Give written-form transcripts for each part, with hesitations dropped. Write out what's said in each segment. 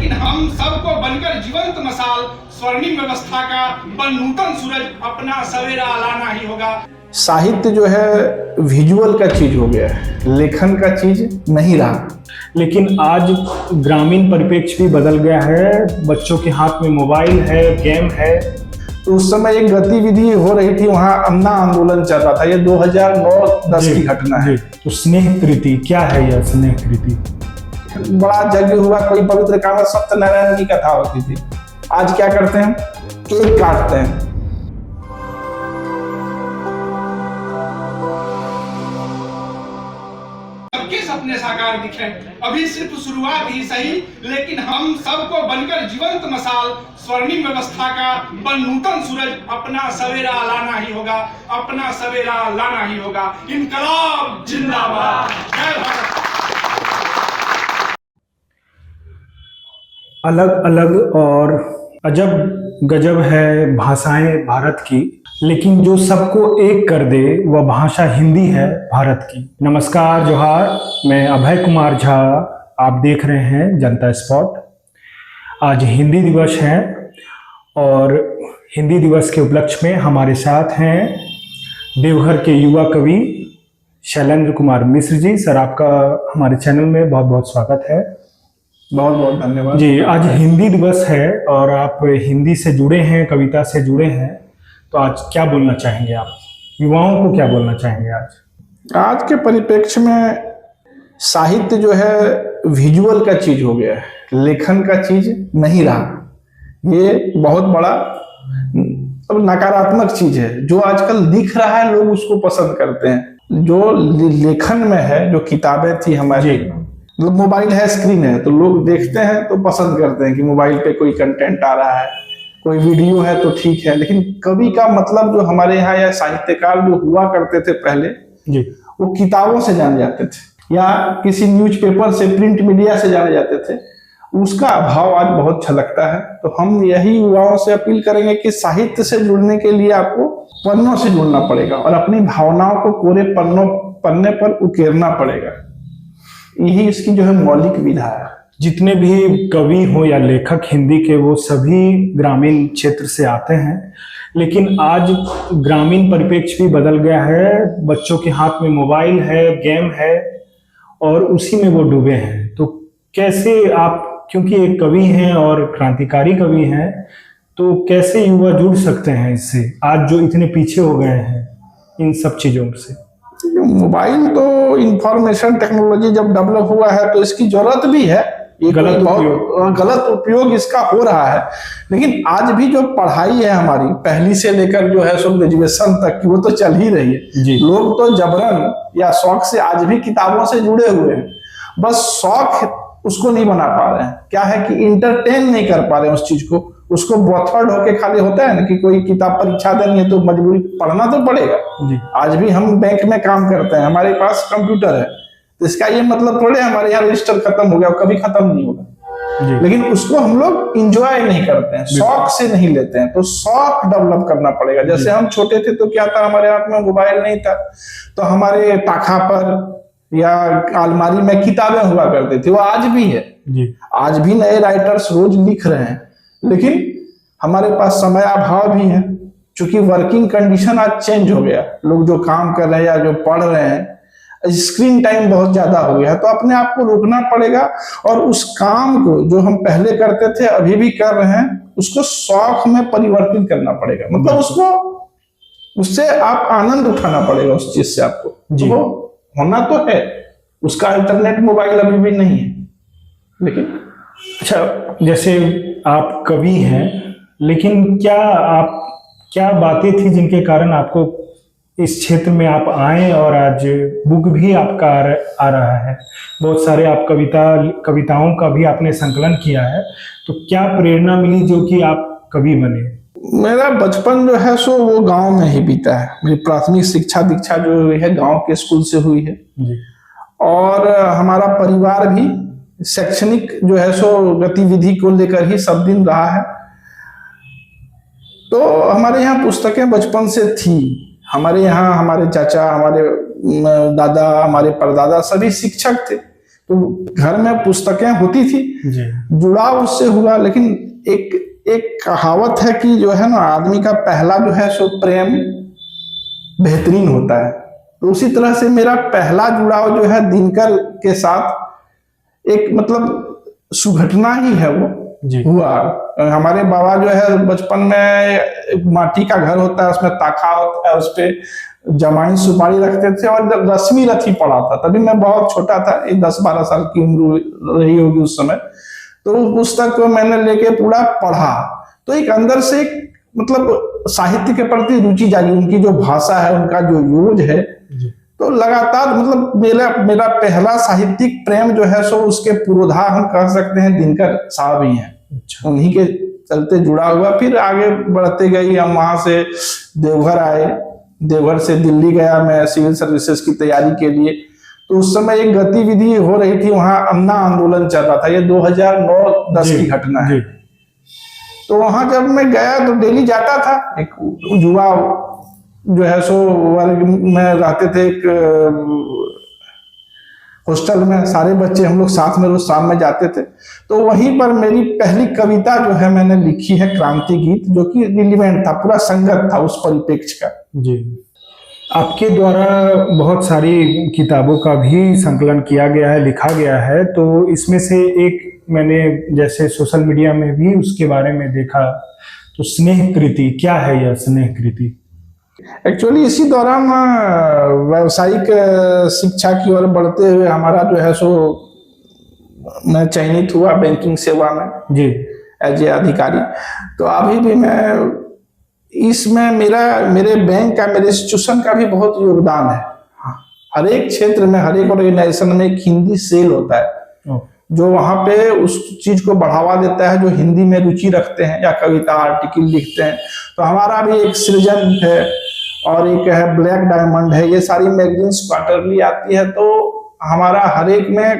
लेकिन हम सबको बनकर जीवंत मसाल, स्वर्णिम व्यवस्था का बन नूतन सूरज, अपना सवेरा लाना ही होगा। साहित्य जो है विजुअल का चीज हो गया है, लेखन का चीज नहीं रहा। लेकिन आज ग्रामीण परिप्रेक्ष्य भी बदल गया है। बच्चों के हाथ में मोबाइल है, गेम है। तो उस समय एक गतिविधि हो रही थी, वहाँ अन्ना आंदोलन चल रहा था। ये 2009-10 की घटना है। तो स्नेह प्रीति क्या है? यह स्नेह प्रीति बड़ा यज्ञ हुआ, कोई पवित्र काम, सत्यनारायण की कथा होती थी। आज क्या करते हैं? केक काटते हैं। सबके सपने साकार दिखे, अभी सिर्फ शुरुआत ही सही, लेकिन हम सबको बनकर जीवंत मसाल, स्वर्णिम व्यवस्था का बन नूतन सूरज, अपना सवेरा लाना ही होगा, अपना सवेरा लाना ही होगा। इनकलाब जिंदाबाद, जय भारत। अलग अलग और अजब गजब है भाषाएं भारत की, लेकिन जो सबको एक कर दे वह भाषा हिंदी है भारत की। नमस्कार, जोहार, मैं अभय कुमार झा, आप देख रहे हैं जनता स्पॉट। आज हिंदी दिवस है और हिंदी दिवस के उपलक्ष्य में हमारे साथ हैं देवघर के युवा कवि शैलेंद्र कुमार मिश्र जी। सर, आपका हमारे चैनल में बहुत बहुत स्वागत है। बहुत बहुत धन्यवाद जी। आज हिंदी दिवस है और आप हिंदी से जुड़े हैं, कविता से जुड़े हैं, तो आज क्या बोलना चाहेंगे आप? युवाओं को क्या बोलना चाहेंगे आज? आज के परिप्रेक्ष्य में साहित्य जो है विजुअल का चीज हो गया है, लेखन का चीज नहीं रहा। ये बहुत बड़ा नकारात्मक चीज है। जो आजकल दिख रहा है लोग उसको पसंद करते हैं। जो लेखन में है, जो किताबें थी हमारी, मतलब मोबाइल है, स्क्रीन है, तो लोग देखते हैं तो पसंद करते हैं कि मोबाइल पे कोई कंटेंट आ रहा है, कोई वीडियो है तो ठीक है। लेकिन कवि का मतलब जो हमारे यहाँ या साहित्यकार जो हुआ करते थे पहले जी, वो किताबों से जाने जाते थे या किसी न्यूज़पेपर से, प्रिंट मीडिया से जाने जाते थे। उसका अभाव आज बहुत छलकता है। तो हम यही युवाओं से अपील करेंगे कि साहित्य से जुड़ने के लिए आपको पन्नों से जुड़ना पड़ेगा और अपनी भावनाओं को कोरे पन्ने पर उकेरना पड़ेगा। यही इसकी जो है मौलिक विधा है। जितने भी कवि हो या लेखक हिंदी के, वो सभी ग्रामीण क्षेत्र से आते हैं। लेकिन आज ग्रामीण परिप्रेक्ष्य भी बदल गया है। बच्चों के हाथ में मोबाइल है, गेम है और उसी में वो डूबे हैं। तो कैसे आप, क्योंकि एक कवि हैं और क्रांतिकारी कवि हैं, तो कैसे युवा जुड़ सकते हैं इससे, आज जो इतने पीछे हो गए हैं इन सब चीजों से? मोबाइल तो इंफॉर्मेशन टेक्नोलॉजी जब डेवलप हुआ है तो इसकी जरूरत भी है। गलत उपयोग इसका हो रहा है। लेकिन आज भी जो पढ़ाई है हमारी, पहली से लेकर जो है सो ग्रेजुएशन तक की, वो तो चल ही रही है जी। लोग तो जबरन या शौक से आज भी किताबों से जुड़े हुए हैं। बस शौक उसको नहीं बना पा रहे हैं। क्या है कि इंटरटेन नहीं कर पा रहे हैं उस चीज को। उसको बॉथर्ड होके खाली होता है ना कि कोई किताब परीक्षा देनी है तो मजबूरी पढ़ना तो पड़ेगा जी। आज भी हम बैंक में काम करते हैं, हमारे पास कंप्यूटर है, तो इसका ये मतलब थोड़े हमारे यहाँ रजिस्टर खत्म हो गया, कभी खत्म नहीं होगा। लेकिन उसको हम लोग इंजॉय नहीं करते हैं, शौक से नहीं लेते हैं। तो शौक डेवलप करना पड़ेगा। जैसे हम छोटे थे तो क्या था, हमारे हाथ में मोबाइल नहीं था, तो हमारे ताखा पर या अलमारी में किताबें हुआ करती थी। वो आज भी है जी। आज भी नए राइटर्स रोज लिख रहे हैं, लेकिन हमारे पास समय अभाव भी है। क्योंकि वर्किंग कंडीशन आज चेंज हो गया। लोग जो काम कर रहे हैं या जो पढ़ रहे हैं, स्क्रीन टाइम बहुत ज्यादा हो गया है। तो अपने आप को रोकना पड़ेगा और उस काम को जो हम पहले करते थे, अभी भी कर रहे हैं, उसको शौक में परिवर्तित करना पड़ेगा। मतलब उससे आप आनंद उठाना पड़ेगा उस चीज से आपको। तो वो होना तो है, उसका अल्टरनेट मोबाइल अभी भी नहीं है। लेकिन अच्छा, जैसे आप कवि हैं, लेकिन क्या बातें थी जिनके कारण आपको इस क्षेत्र में आप आए और आज बुक भी आपका आ रहा है? बहुत सारे आप कविताओं का भी आपने संकलन किया है। तो क्या प्रेरणा मिली जो कि आप कवि बने? मेरा बचपन जो है सो वो गांव में ही बीता है। मेरी प्राथमिक शिक्षा दीक्षा जो हुई है गांव के स्कूल से हुई है जी। और हमारा परिवार भी शैक्षणिक जो है सो गतिविधि को लेकर ही सब दिन रहा है। तो हमारे यहाँ पुस्तकें बचपन से थी। हमारे यहाँ हमारे चाचा, हमारे दादा, हमारे परदादा सभी शिक्षक थे। तो घर में पुस्तकें होती थी, जी जुड़ाव उससे हुआ। लेकिन एक कहावत है कि जो है ना, आदमी का पहला जो है सो प्रेम बेहतरीन होता है। तो उसी तरह से मेरा पहला जुड़ाव जो है दिनकर के साथ एक मतलब सुघटना ही है वो जी हुआ। हमारे बाबा जो है बचपन में माटी का घर होता है, उसमें ताखा होता है, उस पे जमाइन सुपारी रखते थे और रश्मि रथी पड़ा था। तभी मैं बहुत छोटा था, 10-12 साल की उम्र रही होगी उस समय। तो उस पुस्तक को मैंने लेके पूरा पढ़ा, तो एक अंदर से एक मतलब साहित्य के प्रति रुचि जागी। उनकी जो भाषा है, उनका जो यूज है, तो लगातार मतलब मेरा पहला साहित्यिक प्रेम जो है सो उसके पुरोधा हम कह सकते हैं दिनकर साहब ही हैं। अच्छा उन्हीं के चलते जुड़ा हुआ। फिर आगे बढ़ते गई, हम वहां से देवघर आए, देवघर से दिल्ली गया मैं सिविल सर्विसेज की तैयारी के लिए। तो उस समय एक गतिविधि हो रही थी वहां, अन्ना आंदोलन चल रहा था, ये 2009-10 की घटना है। तो वहां जब मैं गया तो डेली जाता था, एक युवा जो है सो वर्ग में रहते थे, एक हॉस्टल में सारे बच्चे हम लोग साथ में रोज शाम में जाते थे। तो वहीं पर मेरी पहली कविता जो है मैंने लिखी है, क्रांति गीत, जो कि रिलीवेंट था, पूरा संगत था उस परिप्रेक्ष्य का। जी आपके द्वारा बहुत सारी किताबों का भी संकलन किया गया है, लिखा गया है। तो इसमें से एक मैंने जैसे सोशल मीडिया में भी उसके बारे में देखा, तो स्नेह कृति, क्या है यह स्नेह कृति? एक्चुअली इसी दौरान व्यावसायिक शिक्षा की ओर बढ़ते हुए हमारा जो है सो मैं चयनित हुआ बैंकिंग सेवा में जी एज ए अधिकारी। तो अभी भी मैं इसमें मेरे बैंक का, मेरे इंस्टीट्यूशन का भी बहुत योगदान है। हर एक क्षेत्र में, हर एक ऑर्गेनाइजेशन में एक हिंदी सेल होता है जो वहां पे उस चीज को बढ़ावा देता है, जो हिंदी में रुचि रखते हैं या कविता आर्टिकल लिखते हैं। तो हमारा भी एक सृजन है और एक है ब्लैक डायमंड है, ये सारी मैगजीन्स क्वार्टरली आती है। तो हमारा हर एक में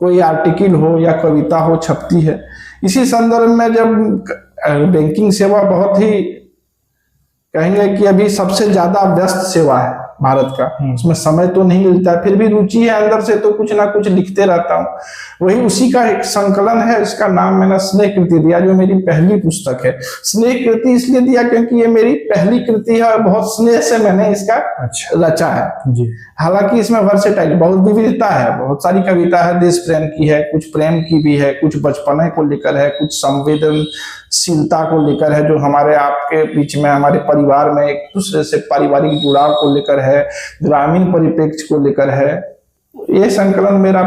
कोई आर्टिकल हो या कविता हो छपती है। इसी संदर्भ में जब बैंकिंग सेवा बहुत ही कहेंगे कि अभी सबसे ज्यादा व्यस्त सेवा है भारत का, उसमें समय तो नहीं मिलता है, फिर भी रुचि है अंदर से, तो कुछ ना कुछ लिखते रहता हूँ। वही उसी का एक संकलन है, इसका नाम मैंने स्नेह कृति दिया, जो मेरी पहली पुस्तक है। स्नेह कृति इसलिए दिया क्योंकि ये मेरी पहली कृति है और बहुत स्नेह से मैंने इसका रचा है। जी हालांकि इसमें वर्सेटाइल, बहुत विविधता है, बहुत सारी कविता है, देश प्रेम की है, कुछ प्रेम की भी है, कुछ बचपने को लेकर है, कुछ संवेदनशीलता को लेकर है, जो हमारे आपके बीच में, हमारे परिवार में एक दूसरे से पारिवारिक जुड़ाव को लेकर है, ग्रामीण परिप्रेक्ष्य को लेकर है। ये संकलन मेरा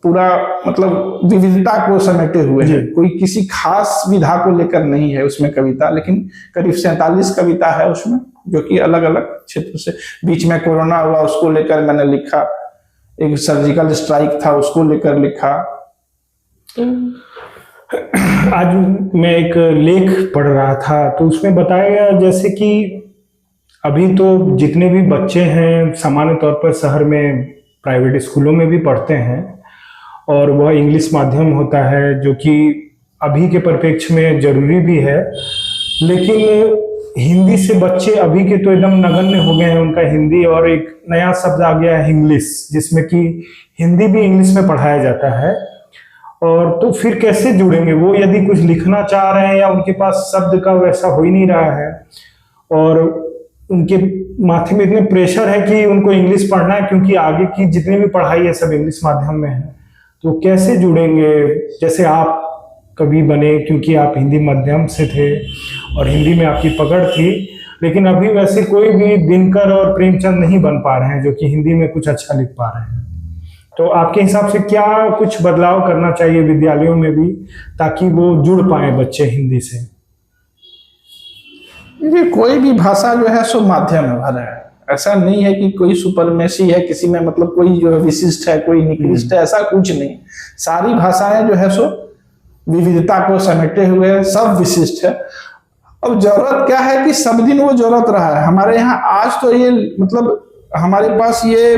पूरा मतलब विविधता को समेटे हुए है, कोई किसी खास विधा को लेकर नहीं है उसमें कविता, लेकिन करीब 47 कविता है उसमें, जो कि अलग अलग क्षेत्र से। बीच में कोरोना हुआ, उसको लेकर मैंने लिखा, एक सर्जिकल स्ट्राइक था, उसको लेकर लिखा। आज मैं एक लेख पढ़ रहा था, तो उसमें बताया गया जैसे कि अभी तो जितने भी बच्चे हैं सामान्य तौर पर शहर में प्राइवेट स्कूलों में भी पढ़ते हैं और वह इंग्लिश माध्यम होता है, जो कि अभी के परिप्रेक्ष्य में जरूरी भी है। लेकिन हिंदी से बच्चे अभी के तो एकदम नगण्य हो गए हैं उनका हिंदी, और एक नया शब्द आ गया है इंग्लिश, जिसमें कि हिंदी भी इंग्लिश में पढ़ाया जाता है। और तो फिर कैसे जुड़ेंगे वो, यदि कुछ लिखना चाह रहे हैं या उनके पास शब्द का वैसा हो ही नहीं रहा है और उनके माथे में इतने प्रेशर है कि उनको इंग्लिश पढ़ना है, क्योंकि आगे की जितनी भी पढ़ाई है सब इंग्लिश माध्यम में है, तो कैसे जुड़ेंगे? जैसे आप कवि बने क्योंकि आप हिंदी माध्यम से थे और हिंदी में आपकी पकड़ थी, लेकिन अभी वैसे कोई भी दिनकर और प्रेमचंद नहीं बन पा रहे हैं जो कि हिंदी में कुछ अच्छा लिख पा रहे हैं। तो आपके हिसाब से क्या कुछ बदलाव करना चाहिए विद्यालयों में भी, ताकि वो जुड़ पाए बच्चे हिंदी से? ये कोई भी भाषा जो है सो माध्यम है, ऐसा नहीं है कि कोई सुपरमेसी है किसी में, मतलब कोई जो है विशिष्ट है, कोई निकृष्ट है, ऐसा कुछ नहीं। सारी भाषाएं जो है सो विविधता को समेटे हुए सब विशिष्ट है। अब जरूरत क्या है कि सब दिन वो जरूरत रहा है हमारे यहाँ। आज तो ये मतलब हमारे पास ये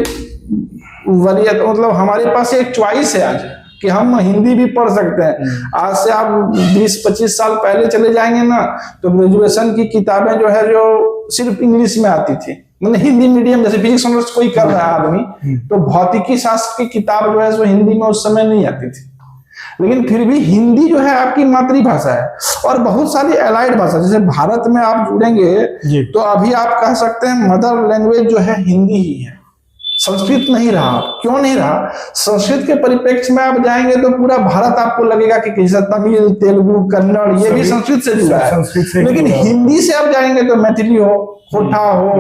वरीयत, मतलब हमारे पास एक चॉइस है आज कि हम हिंदी भी पढ़ सकते हैं। आज से आप 20-25 साल पहले चले जाएंगे ना, तो ग्रेजुएशन की किताबें जो है जो सिर्फ इंग्लिश में आती थी, मतलब हिंदी मीडियम जैसे फिजिक्स ऑनर्स कोई कर रहा है आदमी, तो भौतिकी शास्त्र की किताब जो है वो हिंदी में उस समय नहीं आती थी। लेकिन फिर भी हिंदी जो है आपकी मातृभाषा है। और बहुत सारी एलाइड भाषा, जैसे भारत में आप जुड़ेंगे तो अभी आप कह सकते हैं मदर लैंग्वेज जो है हिंदी ही है, संस्कृत नहीं रहा। क्यों नहीं रहा? संस्कृत के परिप्रेक्ष्य में आप जाएंगे तो पूरा भारत आपको लगेगा कि जैसे तमिल, तेलुगु, कन्नड़ ये भी संस्कृत से जुड़ा है। लेकिन हिंदी से आप जाएंगे तो मैथिली हो, खोटा हो,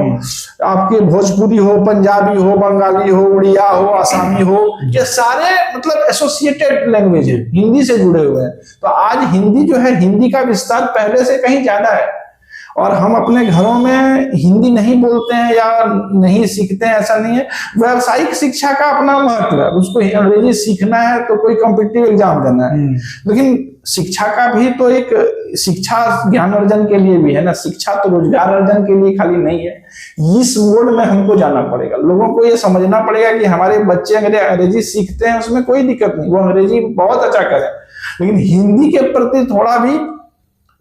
आपके भोजपुरी हो, पंजाबी हो, बंगाली हो, उड़िया हो, आसामी हो, ये सारे मतलब एसोसिएटेड लैंग्वेज है, हिंदी से जुड़े हुए हैं। तो आज हिंदी जो है, हिंदी का विस्तार पहले से कहीं ज्यादा है। और हम अपने घरों में हिंदी नहीं बोलते हैं या नहीं सीखते हैं, ऐसा नहीं है। व्यावसायिक शिक्षा का अपना महत्व है, उसको अंग्रेजी सीखना है तो कोई कॉम्पिटिटिव एग्जाम देना है। लेकिन शिक्षा का भी तो एक शिक्षा ज्ञान अर्जन के लिए भी है ना, शिक्षा तो रोजगार अर्जन के लिए खाली नहीं है। इस मोड में हमको जाना पड़ेगा, लोगों को ये समझना पड़ेगा कि हमारे बच्चे अगर अंग्रेजी सीखते हैं उसमें कोई दिक्कत नहीं, वो अंग्रेजी बहुत अच्छा करें, लेकिन हिंदी के प्रति थोड़ा भी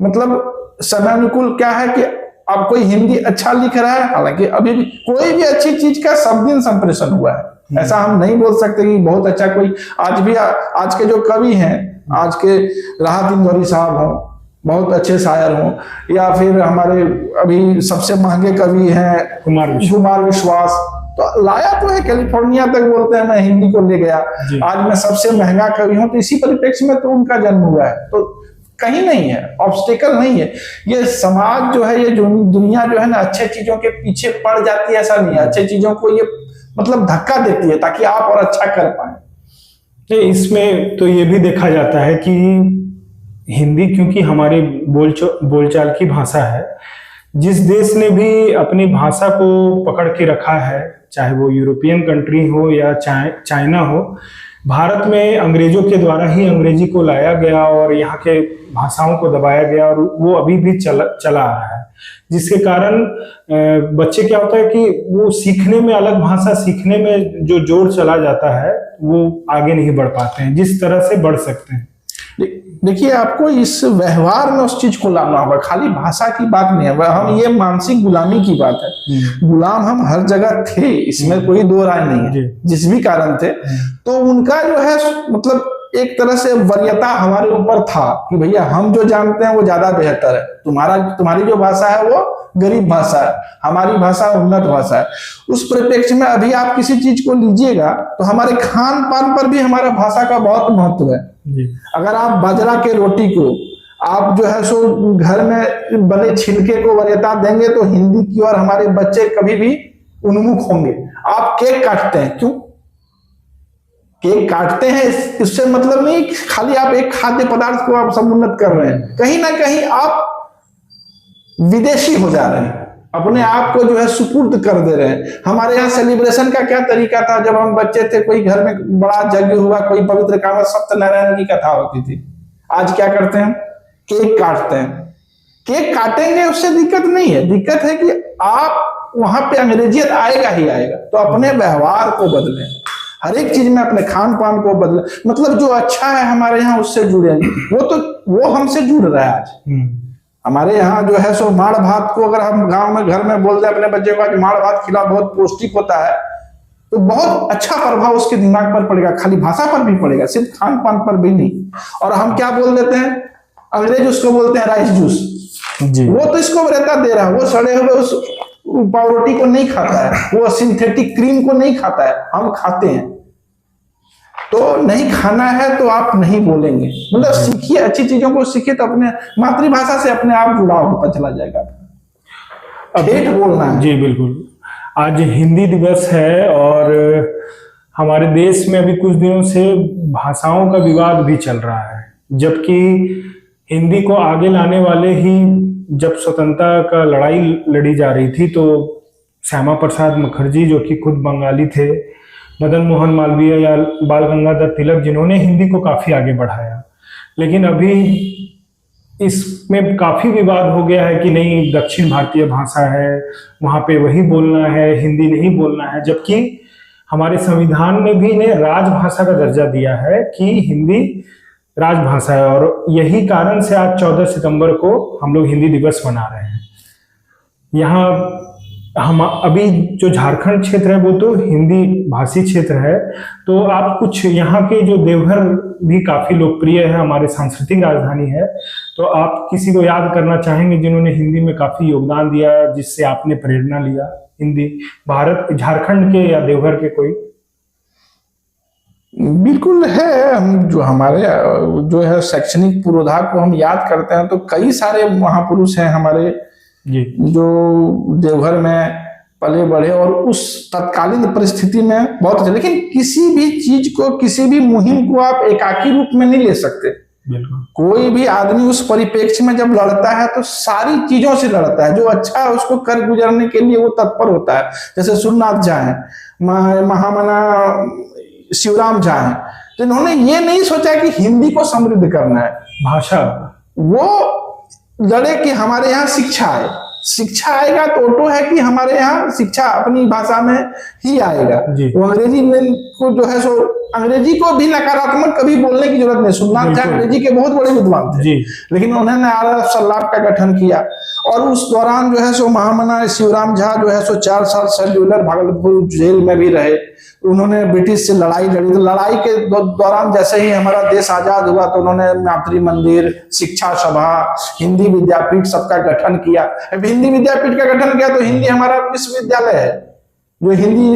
मतलब समयानुकूल क्या है कि अब कोई हिंदी अच्छा लिख रहा है, हालांकि अभी भी कोई भी अच्छी चीज का सब दिन संप्रेषण हुआ है, ऐसा हम नहीं बोल सकते कि बहुत अच्छा कोई आज भी आज के जो कवि हैं, आज के राहत इंदौरी साहब हों, बहुत अच्छे शायर हों, या फिर हमारे अभी सबसे महंगे कवि हैं कुमार विश्वास, तो लाया तो है, कैलिफोर्निया तक बोलते हैं मैं हिंदी को ले गया, आज मैं सबसे महंगा कवि हूं। तो इसी परिप्रेक्ष्य में तो उनका जन्म हुआ है, तो कहीं नहीं है, ऑब्स्टेकल नहीं है। ये समाज जो है, ये जो दुनिया जो है ना, अच्छे चीजों के पीछे पड़ जाती है, ऐसा नहीं है। अच्छे चीजों को ये मतलब धक्का देती है ताकि आप और अच्छा कर पाए। इसमें तो ये भी देखा जाता है कि हिंदी क्योंकि हमारे बोलचाल की भाषा है, जिस देश ने भी अपनी भाषा को पकड़ के रखा है, चाहे वो यूरोपियन कंट्री हो या चाइना हो, भारत में अंग्रेजों के द्वारा ही अंग्रेजी को लाया गया और यहाँ के भाषाओं को दबाया गया, और वो अभी भी चला आ रहा है। जिसके कारण बच्चे क्या होता है कि वो सीखने में, अलग भाषा सीखने में जो जोर चला जाता है, वो आगे नहीं बढ़ पाते हैं जिस तरह से बढ़ सकते हैं। देखिए, आपको इस व्यवहार में उस चीज को लाना होगा, खाली भाषा की बात नहीं है। हम ये मानसिक गुलामी की बात है, गुलाम हम हर जगह थे, इसमें कोई दो राय नहीं है, जिस भी कारण थे। तो उनका जो है मतलब एक तरह से वरीयता हमारे ऊपर था कि भैया हम जो जानते हैं वो ज्यादा बेहतर है, तुम्हारी जो भाषा है वो गरीब भाषा है, हमारी भाषा उन्नत भाषा है। उस परिप्रेक्ष्य में अभी आप किसी चीज को लीजिएगा तो हमारे खान पान पर भी हमारा भाषा का बहुत महत्व है। अगर आप बाजरा के रोटी को आप जो है सो घर में बने छिलके को वरीयता देंगे तो हिंदी की और हमारे बच्चे कभी भी उन्मुख होंगे। आप केक काटते हैं, क्यों केक काटते हैं? इससे मतलब नहीं खाली आप एक खाद्य पदार्थ को आप समुन्नत कर रहे हैं, कहीं ना कहीं आप विदेशी हो जा रहे हैं, अपने आप को जो है सुपुर्द कर दे रहे हैं। हमारे यहाँ सेलिब्रेशन का क्या तरीका था, जब हम बच्चे थे, कोई घर में बड़ा यज्ञ हुआ, कोई पवित्र काम, सत्यनारायण की कथा होती थी। आज क्या करते हैं? केक काटते हैं। केक काटेंगे उससे दिक्कत नहीं है, दिक्कत है कि आप वहां पे अंग्रेजियत आएगा ही आएगा। तो अपने व्यवहार को बदलें, हर एक चीज में अपने खान पान को बदलें, मतलब जो अच्छा है हमारे यहाँ उससे जुड़े। वो हमसे जुड़ रहा है आज। हमारे यहाँ जो है सो माड़ भात को अगर हम गांव में घर में बोल दें अपने बच्चे को कि माड़ भात खिला, बहुत पौष्टिक होता है, तो बहुत अच्छा प्रभाव उसके दिमाग पर पड़ेगा, खाली भाषा पर भी पड़ेगा, सिर्फ खान पान पर भी नहीं। और हम क्या बोल देते हैं, अंग्रेज उसको बोलते हैं राइस जूस, वो तो इसको वरीयता दे रहा है, वो सड़े हुए उस पावरोटी को नहीं खाता है, वो सिंथेटिक क्रीम को नहीं खाता है, हम खाते हैं। तो नहीं खाना है तो आप नहीं बोलेंगे, मतलब सीखिए, अच्छी चीजों को सीखिए, तो अपने मातृभाषा से अपने आप जुड़ाव होता चला जाएगा। ठेठ बोलना है। जी बिल्कुल। आज हिंदी दिवस है और हमारे देश में अभी कुछ दिनों से भाषाओं का विवाद भी चल रहा है, जबकि हिंदी को आगे लाने वाले ही जब स्वतंत्रता का लड़ाई लड़ी जा रही थी तो श्यामा प्रसाद मुखर्जी, जो कि खुद बंगाली थे, मदन मोहन मालवीय या बाल गंगाधर तिलक, जिन्होंने हिंदी को काफी आगे बढ़ाया। लेकिन अभी इसमें काफी विवाद हो गया है कि नहीं, दक्षिण भारतीय भाषा है, वहां पे वही बोलना है, हिंदी नहीं बोलना है, जबकि हमारे संविधान में भी इन्हें राजभाषा का दर्जा दिया है कि हिंदी राजभाषा है। और यही कारण से आज 14 सितंबर को हम लोग हिंदी दिवस मना रहे हैं। यहाँ हम अभी जो झारखंड क्षेत्र है वो तो हिंदी भाषी क्षेत्र है, तो आप कुछ यहाँ के जो देवघर भी काफी लोकप्रिय है, हमारे सांस्कृतिक राजधानी है, तो आप किसी को याद करना चाहेंगे जिन्होंने हिंदी में काफी योगदान दिया, जिससे आपने प्रेरणा लिया हिंदी, भारत झारखंड के या देवघर के कोई? बिल्कुल है। हम जो हमारे जो है शैक्षणिक पूर्वाधार को हम याद करते हैं तो कई सारे महापुरुष हैं हमारे जी, जो देवघर में पले बढ़े और उस तत्कालीन परिस्थिति में बहुत अच्छे। लेकिन किसी भी चीज को, किसी भी मुहिम को आप एकाकी रूप में नहीं ले सकते। बिल्कुल। कोई भी आदमी उस परिप्रेक्ष्य में जब लड़ता है तो सारी चीजों से लड़ता है, जो अच्छा है उसको कर गुजरने के लिए वो तत्पर होता है। जैसे सूर्यनाथ झा है, महामना शिवराम झा है, तो इन्होंने ये नहीं सोचा कि हिंदी को समृद्ध करना है, भाषा, वो लड़े कि हमारे यहाँ शिक्षा आए। शिक्षा आएगा तो ऑटो है कि हमारे यहाँ शिक्षा अपनी भाषा में ही आएगा। जी। वो अंग्रेजी में को जो है सो अंग्रेजी को भी नकारात्मक कभी बोलने की जरूरत नहीं। सूर्यनाथ झा अंग्रेजी के बहुत बड़े विद्वान थे जी, लेकिन उन्होंने आरएफ सल्लाप का गठन किया और उस दौरान जो है सो महामना शिवराम झा जो है सो 4 साल सेल्यूलर भागलपुर जेल में भी रहे। उन्होंने ब्रिटिश से लड़ाई लड़ी, तो लड़ाई के दौरान जैसे ही हमारा देश आजाद हुआ तो उन्होंने मातृ मंदिर, शिक्षा सभा, हिंदी विद्यापीठ सबका गठन किया। अब हिंदी विद्यापीठ का गठन किया तो हिंदी हमारा विश्वविद्यालय है, जो हिंदी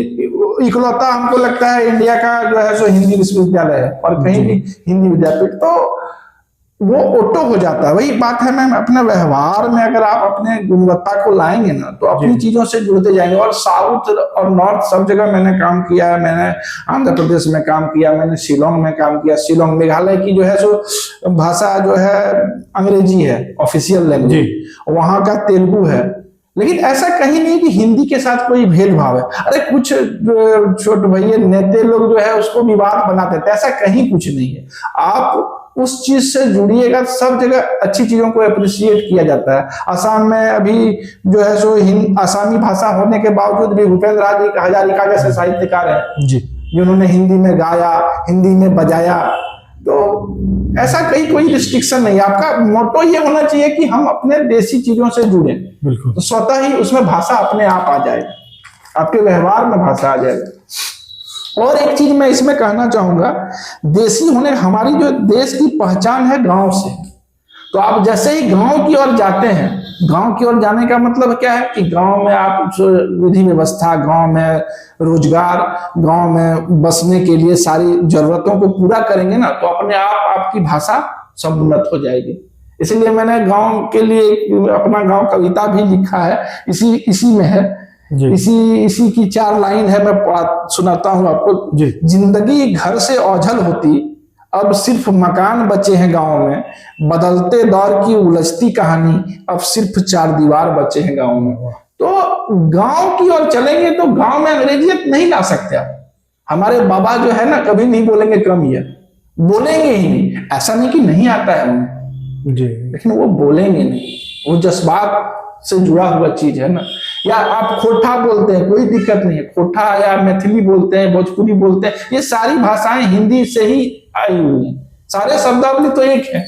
इकलौता हमको लगता है इंडिया का जो है सो हिंदी विश्वविद्यालय है, और कहीं भी हिंदी विद्यापीठ, तो वो ऑटो हो जाता है। वही बात है मैम, अपने व्यवहार में अगर आप अपने गुणवत्ता को लाएंगे ना तो अपनी चीजों से जुड़ते जाएंगे। और साउथ और नॉर्थ सब जगह मैंने काम किया है। मैंने आंध्र प्रदेश में काम किया, मैंने शिलोंग में काम किया। शिलोंग मेघालय की जो है सो भाषा जो है अंग्रेजी है, ऑफिशियल लैंग्वेज, वहां का तेलुगु है। लेकिन ऐसा कहीं नहीं कि हिंदी के साथ कोई भेदभाव है। अरे कुछ छोटे भैया नेता लोग जो है उसको विवाद बना देते हैं, ऐसा कहीं कुछ नहीं है। आप उस चीज से जुड़िएगा, सब जगह अच्छी चीजों को अप्रिशिएट किया जाता है। असम में अभी जो है सो आसामी भाषा होने के बावजूद भी भूपेंद्र हजारिका जैसे साहित्यकार हैं जी, जिन्होंने हिंदी में गाया, हिंदी में बजाया। तो ऐसा कहीं कोई रिस्ट्रिक्शन नहीं। आपका मोटो ये होना चाहिए कि हम अपने देसी चीजों से जुड़े, बिल्कुल, तो स्वतः ही उसमें भाषा अपने आप आ जाएगा, आपके व्यवहार में भाषा आ जाएगा। और एक चीज मैं इसमें कहना चाहूंगा, देसी होने हमारी जो देश की पहचान है गांव से। तो आप जैसे ही गांव की ओर जाते हैं, गांव की ओर जाने का मतलब क्या है कि गांव में आप विधि व्यवस्था, गांव में रोजगार, गांव में बसने के लिए सारी जरूरतों को पूरा करेंगे ना, तो अपने आप आपकी भाषा समुन्नत हो जाएगी। इसलिए मैंने गांव के लिए अपना गांव कविता भी लिखा है, इसी में है। इसी की 4 लाइन है, मैं सुनाता हूं आपको। जिंदगी घर से ओझल होती, अब सिर्फ मकान बचे हैं गांव में, बदलते दौर की उलझती कहानी, अब सिर्फ 4 दीवार बचे हैं गांव में। तो गांव की ओर चलेंगे तो गांव में अंग्रेजियत नहीं ला सकते आप। हमारे बाबा जो है ना कभी नहीं बोलेंगे कम ईयर, बोलेंगे ही नहीं। ऐसा नहीं कि नहीं आता है उन्हें जी, लेकिन वो बोलेंगे नहीं। वो जज्बात से जुड़ा हुआ चीज है ना। या आप खोठा बोलते हैं, कोई दिक्कत नहीं है, खोठा या मैथिली बोलते हैं, भोजपुरी बोलते हैं, ये सारी भाषाएं हिंदी से ही आई हुई हैं। सारे शब्दावली तो एक है,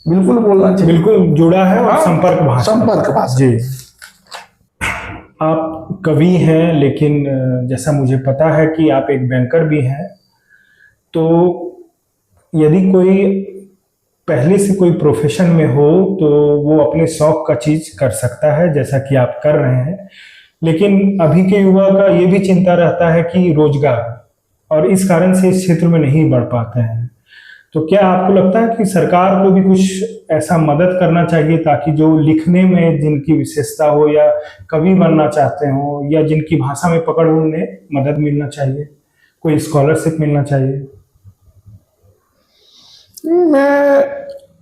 बिल्कुल बोलना चाहिए, बिल्कुल जुड़ा है। और संपर्क भाषा जी। आप कवि हैं, लेकिन जैसा मुझे पता है कि आप एक बैंकर भी हैं, तो यदि कोई पहले से कोई प्रोफेशन में हो तो वो अपने शौक का चीज कर सकता है, जैसा कि आप कर रहे हैं। लेकिन अभी के युवा का ये भी चिंता रहता है कि रोजगार, और इस कारण से इस क्षेत्र में नहीं बढ़ पाते हैं। तो क्या आपको लगता है कि सरकार को भी कुछ ऐसा मदद करना चाहिए ताकि जो लिखने में जिनकी विशेषता हो, या कवि बनना चाहते हो, या जिनकी भाषा में पकड़ हो, उन्हें मदद मिलना चाहिए, कोई स्कॉलरशिप मिलना चाहिए? मैं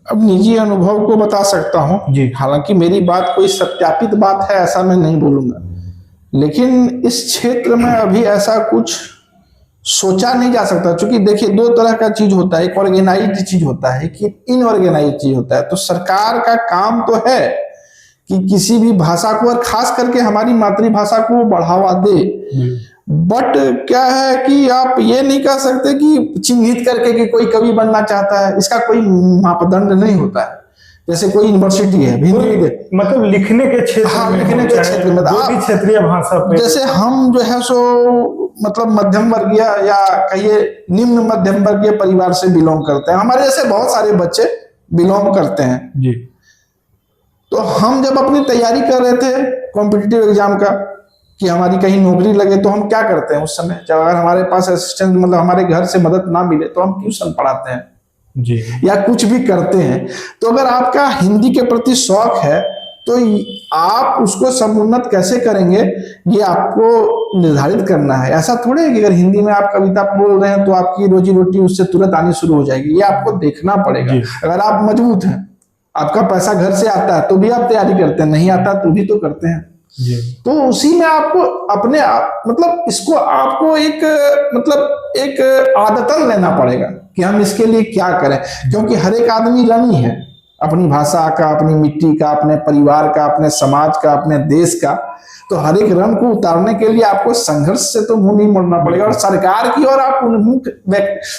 अब निजी अनुभव को बता सकता हूं जी। हालांकि मेरी बात कोई सत्यापित बात है ऐसा मैं नहीं बोलूंगा, लेकिन इस क्षेत्र में अभी ऐसा कुछ सोचा नहीं जा सकता। क्योंकि देखिए 2 तरह का चीज होता है, एक ऑर्गेनाइज्ड चीज होता है, कि इनऑर्गेनाइज्ड चीज होता है। तो सरकार का काम तो है कि किसी भी भाषा को, और खास करके हमारी मातृभाषा को बढ़ावा दे। बट क्या है कि आप ये नहीं कह सकते कि चिन्हित करके कि कोई कवि बनना चाहता है, इसका कोई मापदंड नहीं होता है। जैसे कोई यूनिवर्सिटी है हिंदी, मतलब लिखने के क्षेत्र हाँ, में लिखने हो, के चाहे क्षेत्र में जो भी क्षेत्रीय भाषा पे, जैसे हम जो है सो मतलब मध्यम वर्गीय या कहिए निम्न मध्यम वर्गीय परिवार से बिलोंग करते हैं, हमारे जैसे बहुत सारे बच्चे बिलोंग करते हैं जी। तो हम जब अपनी तैयारी कर रहे थे कॉम्पिटिटिव एग्जाम का कि हमारी कहीं नौकरी लगे, तो हम क्या करते हैं उस समय, जब अगर हमारे पास असिस्टेंट मतलब हमारे घर से मदद ना मिले तो हम ट्यूशन पढ़ाते हैं जी। या कुछ भी करते हैं। तो अगर आपका हिंदी के प्रति शौक है तो आप उसको समुन्नत कैसे करेंगे ये आपको निर्धारित करना है। ऐसा थोड़े है कि अगर हिंदी में आप कविता बोल रहे हैं तो आपकी रोजी रोटी उससे तुरंत आनी शुरू हो जाएगी, ये आपको देखना पड़ेगा। अगर आप मजबूत हैं, आपका पैसा घर से आता है तो भी आप तैयारी करते हैं, नहीं आता तो भी तो करते हैं जी। तो उसी में आपको अपने आप मतलब इसको आपको एक आदतन लेना पड़ेगा कि हम इसके लिए क्या करें, क्योंकि हर एक आदमी ऋणी है अपनी भाषा का, अपनी मिट्टी का, अपने परिवार का, अपने समाज का, अपने देश का। तो हर एक रण को उतारने के लिए आपको संघर्ष से तो मुंह नहीं मोड़ना पड़ेगा, और सरकार की और आप उन्मुख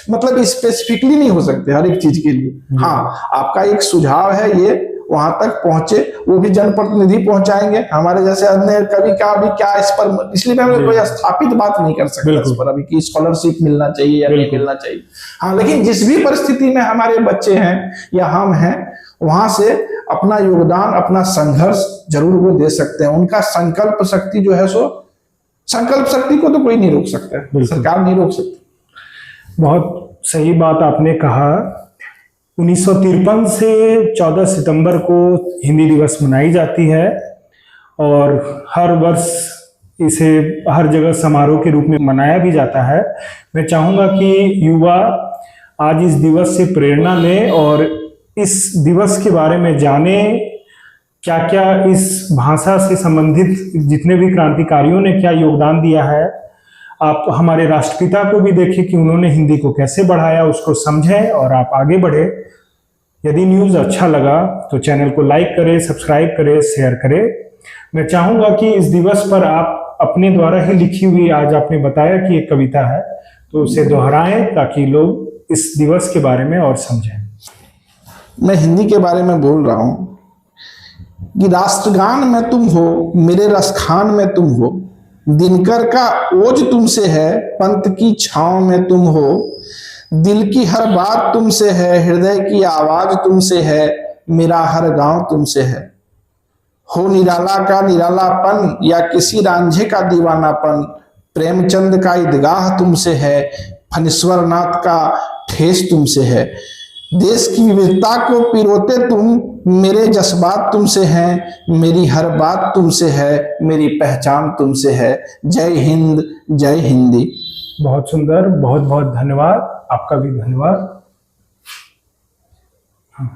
मतलब स्पेसिफिकली नहीं हो सकते हर एक चीज के लिए। हाँ, आपका एक सुझाव है ये वहां तक पहुंचे, वो भी जनप्रतिनिधि पहुंचाएंगे। हमारे जैसे अन्य कवि का भी क्या इस पर, इसलिए मैं कोई स्थापित बात नहीं कर सकता इस पर अभी कि स्कॉलरशिप मिलना चाहिए या नहीं मिलना चाहिए। हाँ, लेकिन जिस भी परिस्थिति में हमारे बच्चे हैं या हम हैं, वहां से अपना योगदान, अपना संघर्ष जरूर वो दे सकते हैं। उनका संकल्प शक्ति जो है सो, संकल्प शक्ति को तो कोई नहीं रोक सकता है, सरकार नहीं रोक सकती। बहुत सही बात आपने कहा। 1953 से 14 सितंबर को हिंदी दिवस मनाई जाती है और हर वर्ष इसे हर जगह समारोह के रूप में मनाया भी जाता है। मैं चाहूँगा कि युवा आज इस दिवस से प्रेरणा लें और इस दिवस के बारे में जाने, क्या क्या इस भाषा से संबंधित जितने भी क्रांतिकारियों ने क्या योगदान दिया है। आप हमारे राष्ट्रपिता को भी देखें कि उन्होंने हिंदी को कैसे बढ़ाया, उसको समझें और आप आगे बढ़े। यदि न्यूज़ अच्छा लगा तो चैनल को लाइक करें, सब्सक्राइब करें, शेयर करें। मैं चाहूँगा कि इस दिवस पर आप अपने द्वारा ही लिखी हुई, आज आपने बताया कि एक कविता है, तो उसे दोहराएं ताकि लोग इस दिवस के बारे में और समझें। मैं हिंदी के बारे में बोल रहा हूँ कि राष्ट्रगान में तुम हो, मेरे रसखान में तुम हो, दिनकर का ओज तुमसे है, पंत की छांव में तुम हो, दिल की हर बात तुमसे है, हृदय की आवाज तुमसे है, मेरा हर गांव तुमसे है। हो निराला का निरालापन या किसी रांझे का दीवानापन, प्रेमचंद का ईदगाह तुमसे है, फणीश्वर नाथ का ठेस तुमसे है। देश की विविधता को पिरोते तुम, मेरे जज्बात तुमसे हैं, मेरी हर बात तुमसे है, मेरी पहचान तुमसे है। जय हिंद, जय हिंदी। बहुत सुंदर, बहुत बहुत धन्यवाद। आपका भी धन्यवाद। हाँ।